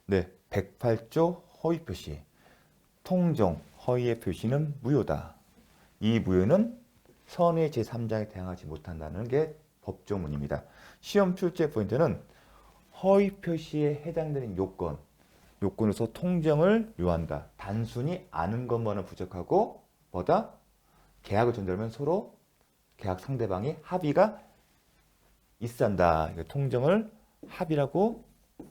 네, 108조 허위 표시. 통정 허위의 표시는 무효다. 이 무효는 선의 제3장에 대항하지 못한다는 게 법조문입니다. 시험 출제 포인트는 허위 표시에 해당되는 요건으로서 통정을 요한다. 단순히 아는 것만은 부족하고 뭐다? 계약을 전제하면 서로 계약 상대방이 합의가 있어야 한다. 이거 통정을 합의라고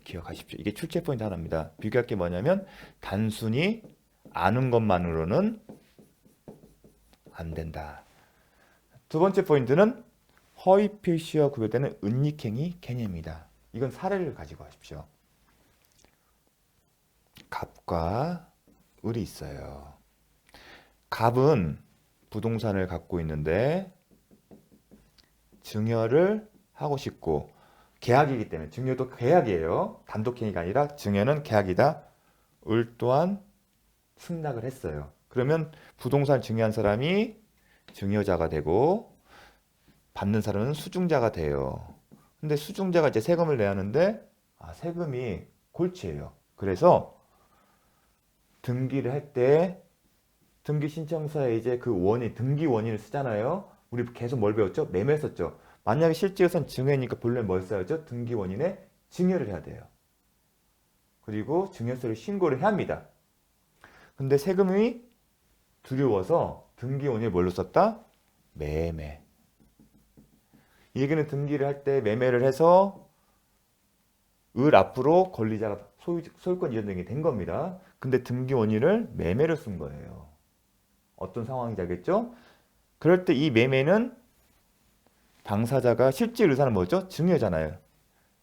기억하십시오. 이게 출제 포인트 하나입니다. 비교할 게 뭐냐면 단순히 아는 것만으로는 안 된다. 두 번째 포인트는 허위 표시와 구별되는 은닉행위 개념입니다. 이건 사례를 가지고 하십시오. 갑과 을이 있어요. 갑은 부동산을 갖고 있는데 증여를 하고 싶고 계약이기 때문에 증여도 계약이에요. 단독행위가 아니라 증여는 계약이다. 을 또한 승낙을 했어요. 그러면 부동산 증여한 사람이 증여자가 되고 받는 사람은 수중자가 돼요. 근데 수중자가 이제 세금을 내야 하는데 세금이 골치예요. 그래서 등기를 할 때 등기 신청서에 이제 그 원인, 등기 원인을 쓰잖아요. 우리 계속 뭘 배웠죠? 매매 썼죠. 만약에 실제로선 증여니까 본래 뭘 써야죠? 등기 원인에 증여를 해야 돼요. 그리고 증여세를 신고를 해야 합니다. 근데 세금이 두려워서 등기 원인을 뭘로 썼다? 매매. 이 얘기는 등기를 할 때 매매를 해서 을 앞으로 권리자가 소유권 이전 등이 된 겁니다. 근데 등기 원인을 매매로 쓴 거예요. 어떤 상황인지 알겠죠? 그럴 때 이 매매는 당사자가 실제 의사는 뭐죠? 증여잖아요.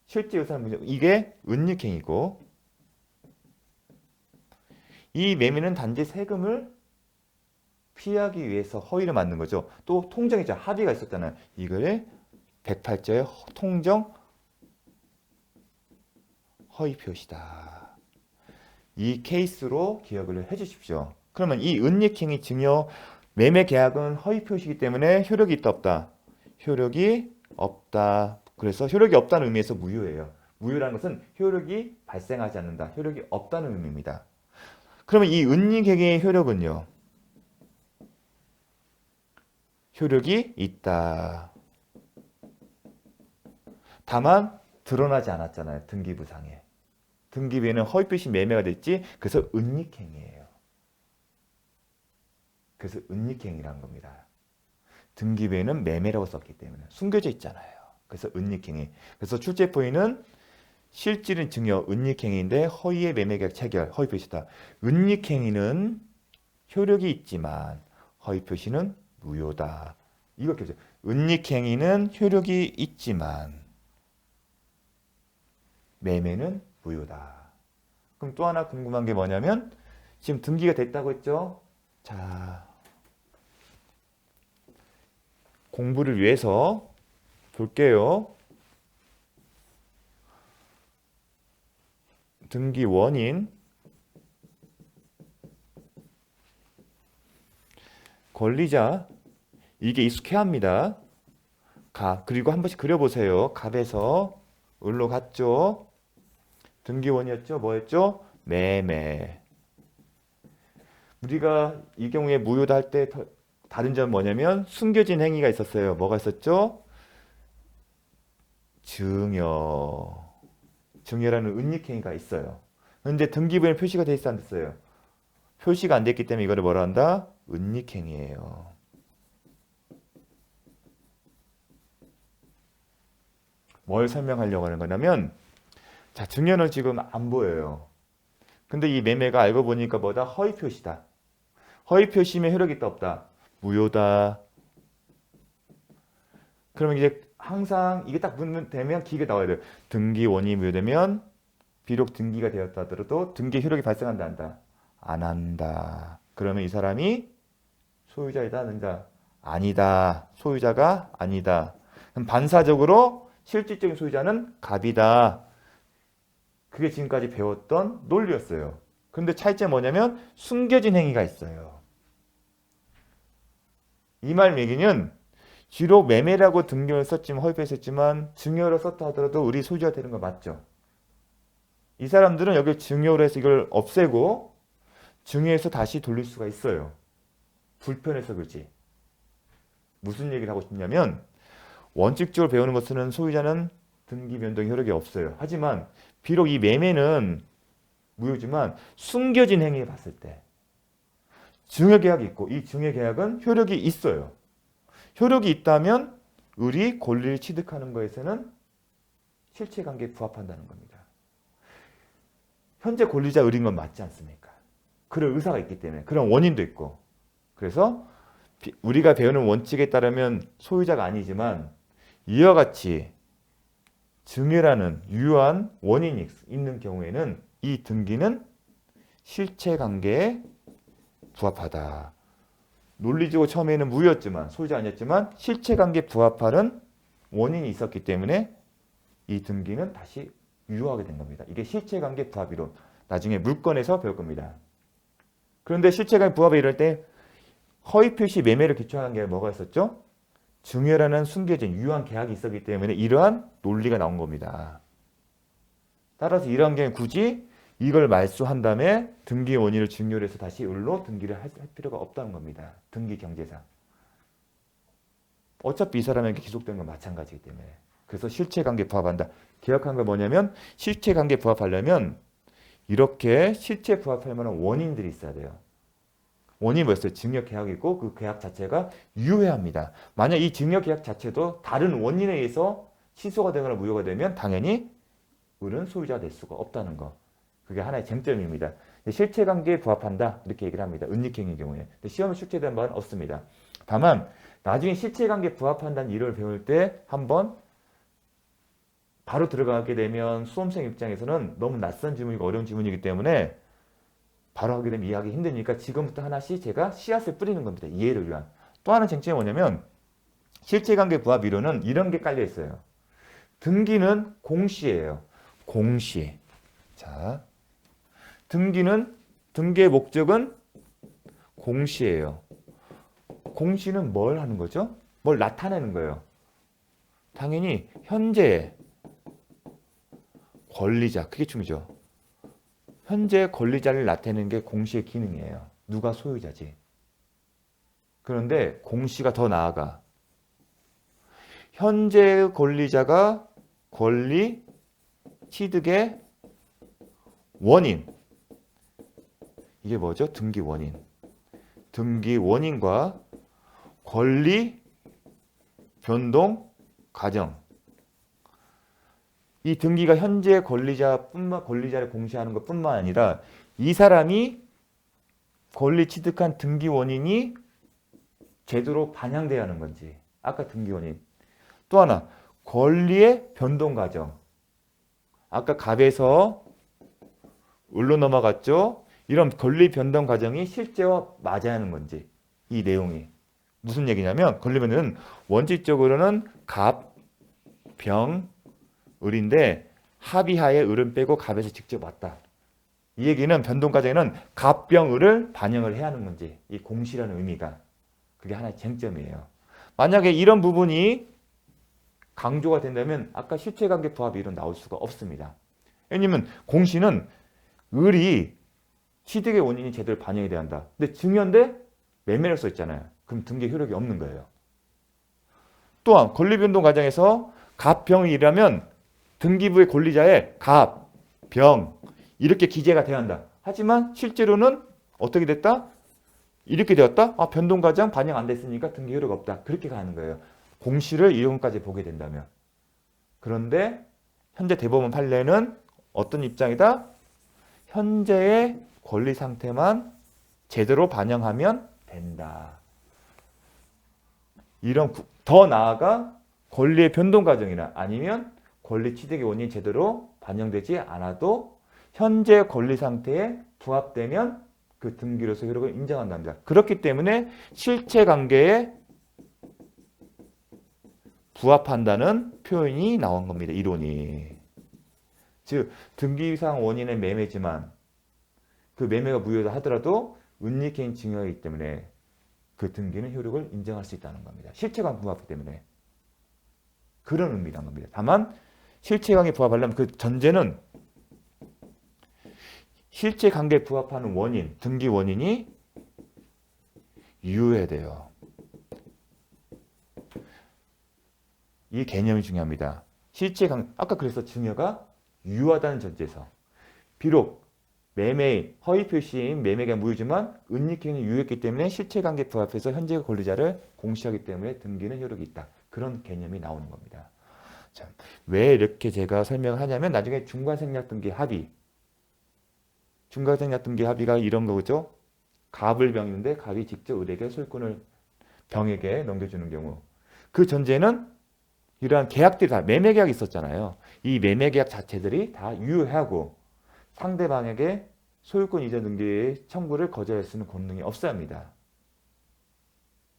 실제 의사는 뭐죠? 이게 은닉행위고 이 매매는 단지 세금을 피하기 위해서 허위를 만든 거죠. 또 통정이죠. 합의가 있었잖아요. 이거를 108조의 통정 허위 표시다. 이 케이스로 기억을 해 주십시오. 그러면 이 은닉행위 증여 매매 계약은 허위 표시이기 때문에 효력이 있다 없다? 효력이 없다. 그래서 효력이 없다는 의미에서 무효예요. 무효라는 것은 효력이 발생하지 않는다. 효력이 없다는 의미입니다. 그러면 이 은닉행위의 효력은요? 효력이 있다. 다만 드러나지 않았잖아요. 등기부상에. 등기부에는 허위 표시 매매가 됐지. 그래서 은닉행위예요. 그래서 은닉행위라는 겁니다. 등기부에는 매매라고 썼기 때문에 숨겨져 있잖아요. 그래서 은닉행위. 그래서 출제 포인트는 실질은 증여 은닉행위인데 허위의 매매계약 체결 허위 표시다. 은닉행위는 효력이 있지만 허위 표시는 무효다. 이거 겠죠. 은닉행위는 효력이 있지만 매매는 무효다. 그럼 또 하나 궁금한 게 뭐냐면 지금 등기가 됐다고 했죠. 자, 공부를 위해서 볼게요. 등기 원인, 권리자, 이게 익숙해 합니다. 그리고 한 번씩 그려보세요. 갑에서 을로 갔죠. 등기 원이었죠. 뭐였죠? 매매. 우리가 이 경우에 무효다 할 때 다른 점은 뭐냐면 숨겨진 행위가 있었어요. 뭐가 있었죠? 증여라는 은닉행위가 있어요. 근데 등기부에는 표시가 돼 있어 안 됐어요? 표시가 안 됐기 때문에 이거를 뭐라 한다? 은닉행위예요. 뭘 설명하려고 하는 거냐면 자, 증여는 지금 안 보여요. 근데 이 매매가 알고 보니까 뭐다? 허위 표시다. 허위 표시면 효력이 있다 없다? 무효다. 그러면 이제 항상 이게 딱 되면 기가 나와야 돼요. 등기 원인이 무효되면 비록 등기가 되었다 하더라도 등기 효력이 발생한다 한다? 안 한다. 그러면 이 사람이 소유자이다 아니다? 아니다. 소유자가 아니다. 그럼 반사적으로 실질적인 소유자는 갑이다. 그게 지금까지 배웠던 논리였어요. 그런데 차이점이 뭐냐면 숨겨진 행위가 있어요. 이 말 얘기는 비록 매매라고 등기를 썼지만 허위표시 썼지만 증여로 썼다 하더라도 우리 소유자가 되는 거 맞죠? 이 사람들은 여기 증여로 해서 이걸 없애고 증여해서 다시 돌릴 수가 있어요. 불편해서 그렇지. 무슨 얘기를 하고 싶냐면 원칙적으로 배우는 것은 소유자는 등기 변동 효력이 없어요. 하지만 비록 이 매매는 무효지만 숨겨진 행위에 봤을 때 증여계약이 있고 이 증여계약은 효력이 있어요. 효력이 있다면 을이 권리를 취득하는 것에서는 실체관계에 부합한다는 겁니다. 현재 권리자 을인 건 맞지 않습니까? 그럴 의사가 있기 때문에 그런 원인도 있고 그래서 우리가 배우는 원칙에 따르면 소유자가 아니지만 이와 같이 증여라는 유효한 원인이 있는 경우에는 이 등기는 실체관계에 부합하다. 논리적으로 처음에는 무효였지만 소유자 아니었지만 실체관계에 부합하는 원인이 있었기 때문에 이 등기는 다시 유효하게 된 겁니다. 이게 실체관계 부합이론. 나중에 물권에서 배울 겁니다. 그런데 실체관계 부합에 이럴 때 허위표시 매매를 기초한 게 뭐가 있었죠? 증여라는 숨겨진 유효한 계약이 있었기 때문에 이러한 논리가 나온 겁니다. 따라서 이러한 경우에 굳이 이걸 말소한 다음에 등기 원인을 증여를 해서 다시 을로 등기를 할 필요가 없다는 겁니다. 등기 경제상. 어차피 이 사람에게 기속된 건 마찬가지이기 때문에. 그래서 실체관계 부합한다. 기억한 건 뭐냐면 실체관계 부합하려면 이렇게 실체 부합할 만한 원인들이 있어야 돼요. 원인이 뭐였어요? 증여계약이고 그 계약 자체가 유효해야 합니다. 만약 이 증여계약 자체도 다른 원인에 의해서 취소가 되거나 무효가 되면 당연히 을은 소유자가 될 수가 없다는 거. 그게 하나의 쟁점입니다. 실체관계에 부합한다 이렇게 얘기를 합니다. 은닉행위의 경우에. 시험에 출제된 바는 없습니다. 다만 나중에 실체관계에 부합한다는 이론을 배울 때 한번 바로 들어가게 되면 수험생 입장에서는 너무 낯선 지문이고 어려운 지문이기 때문에 바로 하게 되면 이해하기 힘드니까 지금부터 하나씩 제가 씨앗을 뿌리는 겁니다. 이해를 위한. 또 하나 쟁점이 뭐냐면 실체관계 부합 이론은 이런 게 깔려 있어요. 등기는 공시예요. 공시. 자, 등기의 목적은 공시예요. 공시는 뭘 하는 거죠? 뭘 나타내는 거예요. 당연히 현재의 권리자, 그게 중요죠. 현재 권리자를 나타내는 게 공시의 기능이에요. 누가 소유자지. 그런데 공시가 더 나아가. 현재 권리자가 권리 취득의 원인. 이게 뭐죠? 등기 원인. 등기 원인과 권리 변동 과정. 이 등기가 현재 권리자를 공시하는 것뿐만 아니라 이 사람이 권리 취득한 등기 원인이 제대로 반영돼야 하는 건지. 아까 등기 원인. 또 하나 권리의 변동 과정. 아까 갑에서 을로 넘어갔죠. 이런 권리 변동 과정이 실제와 맞아야 하는 건지. 이 내용이. 무슨 얘기냐면 권리 변동은 원칙적으로는 갑, 병, 을인데 합의하에 을은 빼고 갑에서 직접 왔다. 이 얘기는 변동 과정에는 갑, 병, 을을 반영을 해야 하는 건지. 이 공시라는 의미가. 그게 하나의 쟁점이에요. 만약에 이런 부분이 강조가 된다면 아까 실체관계 부합 이론 나올 수가 없습니다. 왜냐면 공시는 을이 취득의 원인이 제대로 반영이 돼야 한다. 근데 증여인데 매매를 써 있잖아요. 그럼 등기 효력이 없는 거예요. 또한 권리변동 과정에서 갑, 병이라면 등기부의 권리자의 갑, 병 이렇게 기재가 돼야 한다. 하지만 실제로는 어떻게 됐다? 이렇게 되었다? 변동 과정 반영 안 됐으니까 등기 효력 없다. 그렇게 가는 거예요. 공시를 이론까지 보게 된다면. 그런데 현재 대법원 판례는 어떤 입장이다? 현재의 권리 상태만 제대로 반영하면 된다. 이런 더 나아가 권리의 변동 과정이나 아니면 권리 취득의 원인이 제대로 반영되지 않아도 현재 권리 상태에 부합되면 그 등기로서 효력을 인정한답니다. 그렇기 때문에 실체관계에 부합한다는 표현이 나온 겁니다. 이론이. 즉 등기상 원인은 매매지만 그 매매가 무효다 하더라도 은닉행위 증여이기 때문에 그 등기는 효력을 인정할 수 있다는 겁니다. 실체관계 부합 때문에. 그런 의미란 겁니다. 다만 실체관계 부합하려면 그 전제는 실제 관계에 부합하는 원인, 등기 원인이 유효해야 돼요. 이 개념이 중요합니다. 실제 관계, 아까 그래서 증여가 유효하다는 전제에서 비록 매매인, 허위 표시인 매매가 무효지만 은닉행위는 유효했기 때문에 실체관계 부합해서 현재 권리자를 공시하기 때문에 등기는 효력이 있다. 그런 개념이 나오는 겁니다. 자, 왜 이렇게 제가 설명을 하냐면 나중에 중과생략등기 합의, 중과생략등기 합의가 이런 거죠. 갑을 병인데 갑이 직접 을에게 소유권을 병에게 넘겨주는 경우 그 전제는 이러한 계약들이 다 매매계약이 있었잖아요. 이 매매계약 자체들이 다 유효하고 상대방에게 소유권 이전 등기 청구를 거절할 수 있는 권능이 없어야 합니다.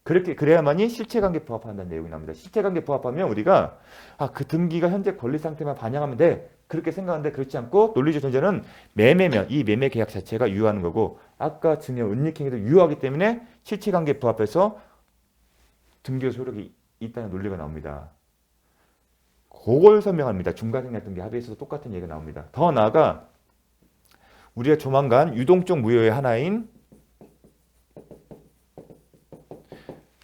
그래야만이 실체관계 부합한다는 내용이 나옵니다. 실체관계 부합하면 우리가 그 등기가 현재 권리 상태만 반영하면 돼. 그렇게 생각하는데 그렇지 않고 논리적 전제는 매매면 이 매매 계약 자체가 유효하는 거고 아까 증여 은닉행위도 유효하기 때문에 실체관계 부합해서 등기 소력이 있다는 논리가 나옵니다. 그걸 설명합니다. 중과생략등기 합의에서도 똑같은 얘기가 나옵니다. 더 나아가 우리가 조만간 유동적 무효의 하나인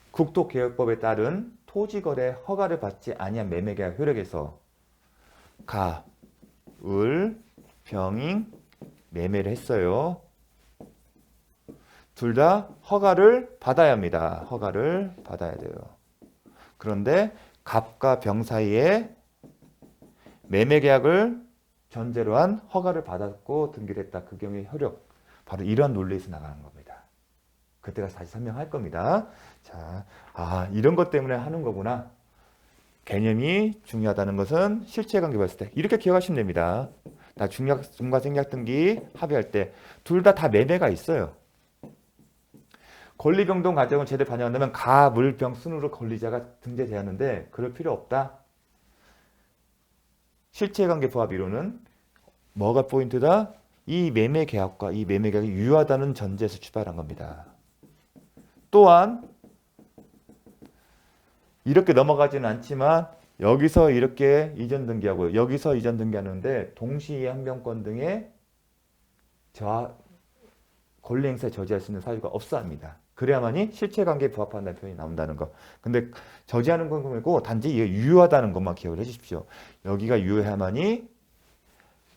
국토개혁법에 따른 토지거래 허가를 받지 아니한 매매계약 효력에서 가, 을, 병인 매매를 했어요. 둘 다 허가를 받아야 합니다. 허가를 받아야 돼요. 그런데 갑과 병 사이에 매매계약을 전제로 한 허가를 받았고 등기를 했다. 그 경우의 효력. 바로 이런 논리에서 나가는 겁니다. 그때가 다시 설명할 겁니다. 자, 이런 것 때문에 하는 거구나. 개념이 중요하다는 것은 실체관계 봤을 때 이렇게 기억하시면 됩니다. 나 중과생략등기 합의할 때 둘 다 매매가 있어요. 권리병동 과정을 제대로 반영한다면 가, 물, 병 순으로 권리자가 등재돼야 하는데 그럴 필요 없다. 실체관계 부합 이론은 뭐가 포인트다? 이 매매 계약과 이 매매 계약이 유효하다는 전제에서 출발한 겁니다. 또한 이렇게 넘어가지는 않지만 여기서 이렇게 이전 등기하고 여기서 이전 등기하는데 동시에 항변권 등의 권리 행사에 저지할 수 있는 사유가 없어 합니다. 그래야만이 실체관계에 부합한다는 표현이 나온다는 거. 근데 저지하는 건 말고 단지 이게 유효하다는 것만 기억을 해주십시오. 여기가 유효해야만이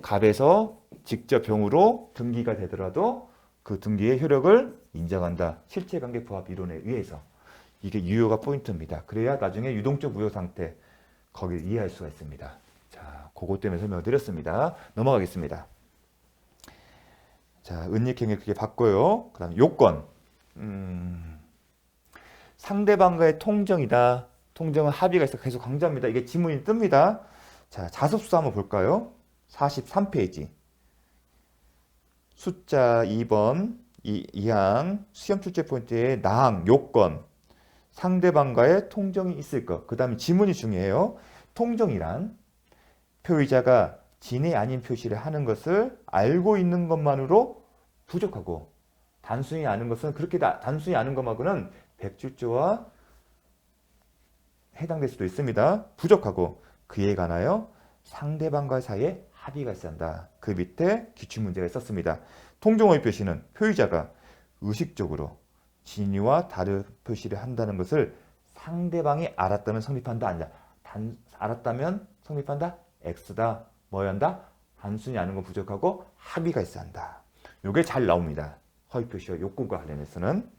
갑에서 직접 병으로 등기가 되더라도 그 등기의 효력을 인정한다. 실체관계 부합 이론에 의해서. 이게 유효가 포인트입니다. 그래야 나중에 유동적 무효 상태 거기를 이해할 수가 있습니다. 자, 그것 때문에 설명을 드렸습니다. 넘어가겠습니다. 자, 은닉행위 그게 봤고요. 그 다음에 요건. 상대방과의 통정이다. 통정은 합의가 있어 계속 강조합니다. 이게 지문이 뜹니다. 자, 자습수 한번 볼까요? 43페이지. 숫자 2번, 2항, 시험 출제 포인트의 나항, 요건. 상대방과의 통정이 있을 것. 그 다음에 지문이 중요해요. 통정이란 표의자가 진의 아닌 표시를 하는 것을 알고 있는 것만으로 부족하고 단순히 아는 것은 그렇게 단순히 아는 것만으로는 백출조와 해당될 수도 있습니다. 부족하고 그에 관하여 상대방과 사이에 합의가 있어야 한다. 그 밑에 기출문제가 있었습니다. 통정의 표시는 표의자가 의식적으로 진위와 다른 표시를 한다는 것을 상대방이 알았다면 성립한다. 아니다. 알았다면 성립한다. X다. 뭐야 한다? 단순히 아는 건 부족하고 합의가 있어야 한다. 이게 잘 나옵니다. 허위 표시와 요건과 관련해서는.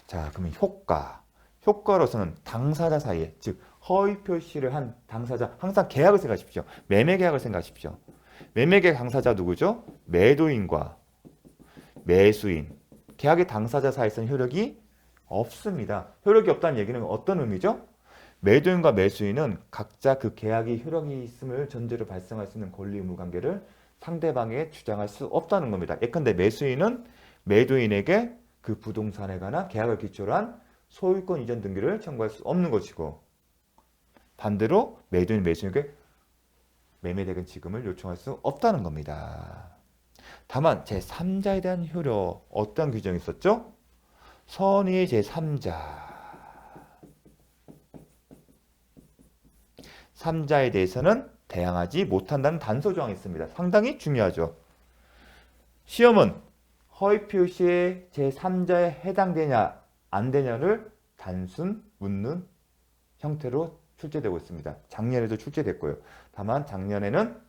자, 그러면 효과. 효과로서는 당사자 사이에, 즉 허위 표시를 한 당사자, 항상 계약을 생각하십시오. 매매 계약을 생각하십시오. 매매 계약 당사자 누구죠? 매도인과 매수인. 계약의 당사자 사이에서는 효력이 없습니다. 효력이 없다는 얘기는 어떤 의미죠? 매도인과 매수인은 각자 그 계약이 효력이 있음을 전제로 발생할 수 있는 권리 의무 관계를 상대방에게 주장할 수 없다는 겁니다. 예컨대 매수인은 매도인에게 그 부동산에 관한 계약을 기초로 한 소유권 이전 등기를 청구할 수 없는 것이고 반대로 매도인 매수인에게 매매대금 지급을 요청할 수 없다는 겁니다. 다만 제3자에 대한 효력 어떤 규정이 있었죠? 선의 제3자 3자에 대해서는 대항하지 못한다는 단서 조항이 있습니다. 상당히 중요하죠. 시험은 허위 표시의 제3자에 해당되냐 안 되냐를 단순 묻는 형태로 출제되고 있습니다. 작년에도 출제됐고요. 다만 작년에는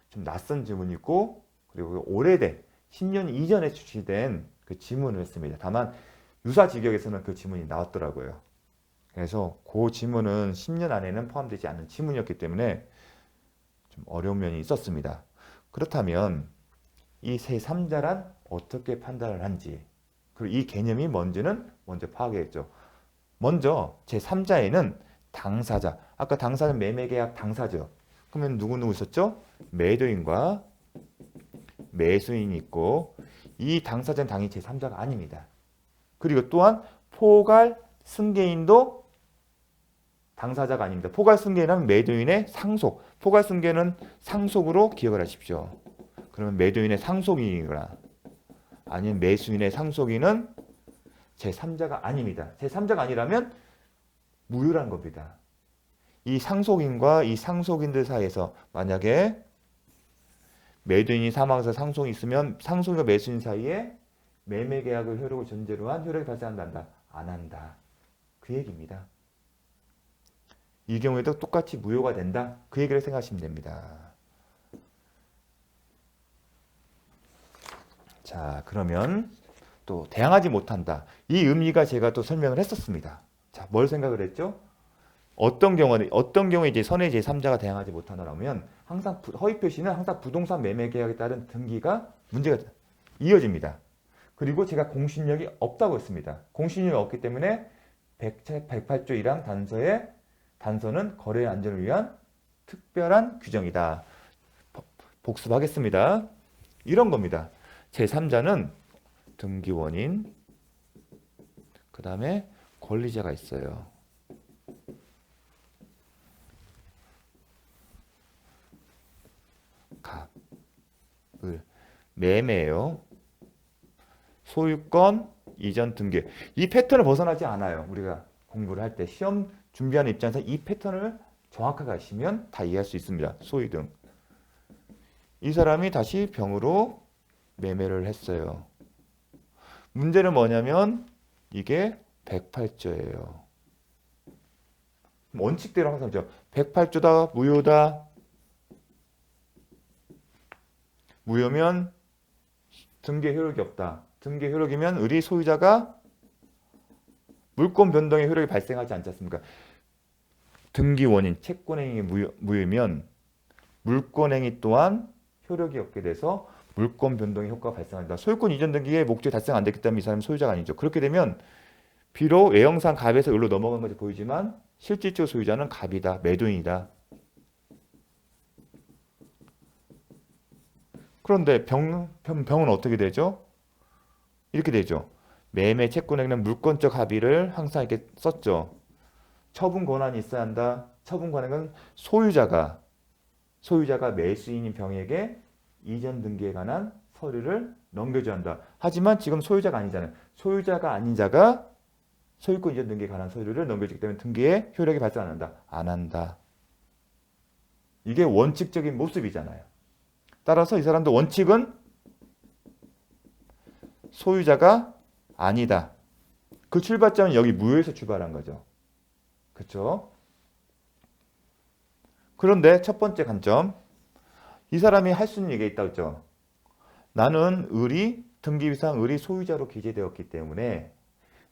좀 낯선 지문이고 그리고 오래된 10년 이전에 출시된 그 지문을 했습니다. 다만 유사직역에서는 그 지문이 나왔더라고요. 그래서 그 지문은 10년 안에는 포함되지 않는 지문이었기 때문에 좀 어려운 면이 있었습니다. 그렇다면 이 제3자란 어떻게 판단을 한지 그리고 이 개념이 뭔지는 먼저 파악했죠. 먼저 제3자에는 당사자, 아까 당사자는 매매계약 당사죠. 그러면 누구 있었죠? 매도인과 매수인이 있고 이 당사자는 당연히 제3자가 아닙니다. 그리고 또한 포괄 승계인도 당사자가 아닙니다. 포괄 승계인은 매도인의 상속, 포괄 승계는 상속으로 기억을 하십시오. 그러면 매도인의 상속인이거나 아니면 매수인의 상속인은 제3자가 아닙니다. 제3자가 아니라면 무효라는 겁니다. 이 상속인과 이 상속인들 사이에서 만약에 매도인이 사망해서 상속이 있으면 상속인과 매수인 사이에 매매 계약을 효력을 전제로 한 효력이 발생한다. 안 한다. 그 얘기입니다. 이 경우에도 똑같이 무효가 된다. 그 얘기를 생각하시면 됩니다. 자, 그러면 또 대항하지 못한다. 이 의미가 제가 또 설명을 했었습니다. 자, 뭘 생각을 했죠? 어떤 경우에 이제 선의 제3자가 대항하지 못한다면 항상 허위 표시는 항상 부동산 매매 계약에 따른 등기가 문제가 이어집니다. 그리고 제가 공신력이 없다고 했습니다. 공신력이 없기 때문에 108조 1항 단서는 거래 안전을 위한 특별한 규정이다. 복습하겠습니다. 이런 겁니다. 제3자는 등기원인, 그 다음에 권리자가 있어요. 매매예요. 소유권, 이전 등기. 이 패턴을 벗어나지 않아요. 우리가 공부를 할 때 시험 준비하는 입장에서 이 패턴을 정확하게 하시면 다 이해할 수 있습니다. 소유 등. 이 사람이 다시 병으로 매매를 했어요. 문제는 뭐냐면 이게 108조예요. 원칙대로 항상 108조다, 무효다. 무효면 등기 효력이 없다. 등기 효력이면 의리 소유자가 물권 변동의 효력이 발생하지 않지 않습니까? 등기 원인, 채권행위 무효면 물권행위 또한 효력이 없게 돼서 물권 변동의 효과가 발생한다. 소유권 이전 등기의 목적이 달성 안 됐기 때문에 이 사람이 소유자가 아니죠. 그렇게 되면 비록 외형상 갑에서 을로 넘어간 것이 보이지만 실질적 소유자는 갑이다. 매도인이다. 그런데 병은 어떻게 되죠? 이렇게 되죠. 매매 채권행위는 물권적 합의를 항상 이렇게 썼죠. 처분 권한이 있어야 한다. 처분 권한은 소유자가 매수인인 병에게 이전 등기에 관한 서류를 넘겨줘야 한다. 하지만 지금 소유자가 아니잖아요. 소유자가 아닌 자가 소유권 이전 등기에 관한 서류를 넘겨주기 때문에 등기에 효력이 발생 안 한다. 안 한다. 이게 원칙적인 모습이잖아요. 따라서 이 사람도 원칙은 소유자가 아니다. 그 출발점은 여기 무효에서 출발한 거죠. 그렇죠? 그런데 첫 번째 관점, 이 사람이 할 수 있는 얘기가 있다고 했죠. 나는 을이 등기비상 을이 소유자로 기재되었기 때문에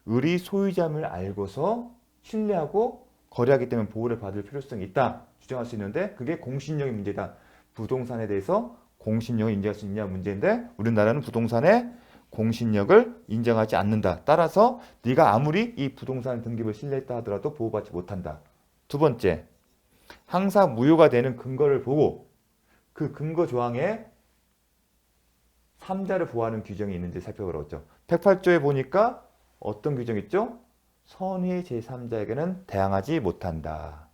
을이 소유자임을 알고서 신뢰하고 거래하기 때문에 보호를 받을 필요성이 있다. 주장할 수 있는데 그게 공신력의 문제다. 부동산에 대해서 공신력을 인정할 수 있냐 문제인데 우리나라는 부동산에 공신력을 인정하지 않는다. 따라서 네가 아무리 이 부동산 등기부를 신뢰했다 하더라도 보호받지 못한다. 두 번째, 항상 무효가 되는 근거를 보고 그 근거 조항에 3자를 보호하는 규정이 있는지 살펴보았죠. 108조에 보니까 어떤 규정이 있죠? 선의 제3자에게는 대항하지 못한다.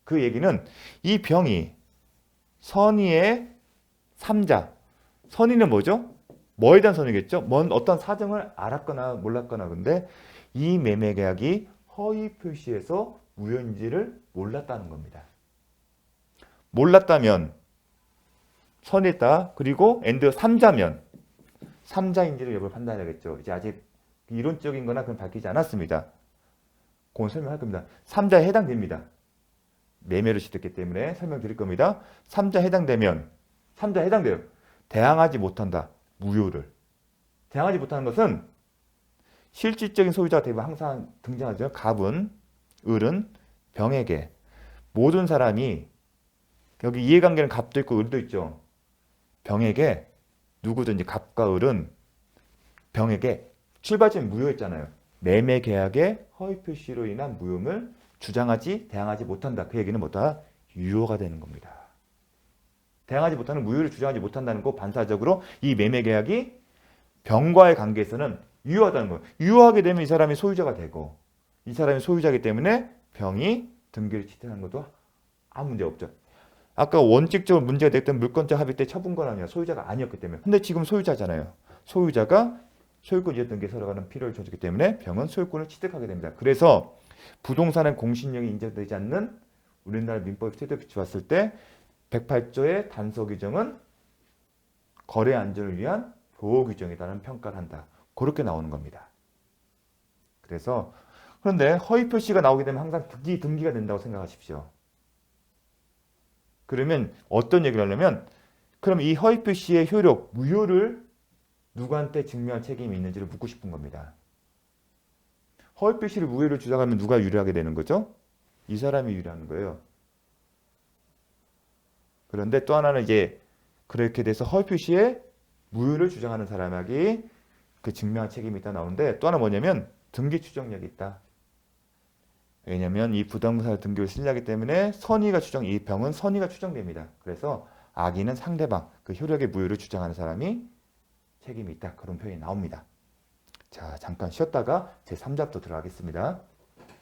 그 얘기는 이 병이 선의의 3자. 선의는 뭐죠? 뭐에 대한 선의겠죠? 어떤 사정을 알았거나 몰랐거나 근데 이 매매 계약이 허위 표시에서 무효인지를 몰랐다는 겁니다. 몰랐다면 선이다. 그리고 and 3자면 3자인지를 여부를 판단해야겠죠. 이제 아직 이론적인 거나 그건 밝히지 않았습니다. 그건 설명할 겁니다. 3자에 해당됩니다. 매매를 시켰기 때문에 설명드릴 겁니다. 3자 해당되면 3자 해당돼요. 대항하지 못한다. 무효를. 대항하지 못하는 것은 실질적인 소유자가 대부분 항상 등장하죠. 갑은, 을은, 병에게. 모든 사람이 여기 이해관계는 갑도 있고 을도 있죠. 병에게 누구든지 갑과 을은 병에게 출발점이 무효였잖아요. 매매 계약의 허위 표시로 인한 무효를 주장하지 대항하지 못한다. 그 얘기는 뭐다? 유효가 되는 겁니다. 대항하지 못하는 무효를 주장하지 못한다는 거 반사적으로 이 매매 계약이 병과의 관계에서는 유효하다는 거예요. 유효하게 되면 이 사람이 소유자가 되고 이 사람이 소유자이기 때문에 병이 등기를 취득하는 것도 아무 문제 없죠. 아까 원칙적으로 문제가 됐던 물권자 합의 때 처분권은 소유자가 아니었기 때문에. 근데 지금 소유자잖아요. 소유자가 소유권 이전 등기에 서로가는 필요를 줘주기 때문에 병은 소유권을 취득하게 됩니다. 그래서 부동산의 공신력이 인정되지 않는 우리나라 민법 제도에 비추었을 때 108조의 단서 규정은 거래 안전을 위한 보호 규정이라는 평가를 한다. 그렇게 나오는 겁니다. 그래서 그런데 허위 표시가 나오게 되면 항상 등기가 된다고 생각하십시오. 그러면 어떤 얘기를 하려면 그럼 이 허위 표시의 효력, 무효를 누구한테 증명할 책임이 있는지를 묻고 싶은 겁니다. 허위 표시를 무효를 주장하면 누가 유리하게 되는 거죠? 이 사람이 유리한 거예요. 그런데 또 하나는 이제 그렇게 돼서 허위 표시의 무효를 주장하는 사람에게 그 증명할 책임이 있다 나오는데 또 하나 뭐냐면 등기 추정력이 있다. 왜냐하면 이 부동산 등기를 신뢰하기 때문에 이 병은 선의가 추정됩니다. 그래서 악의는 상대방, 그 효력의 무효를 주장하는 사람이 책임이 있다. 그런 표현이 나옵니다. 자, 잠깐 쉬었다가 제3잡도 들어가겠습니다.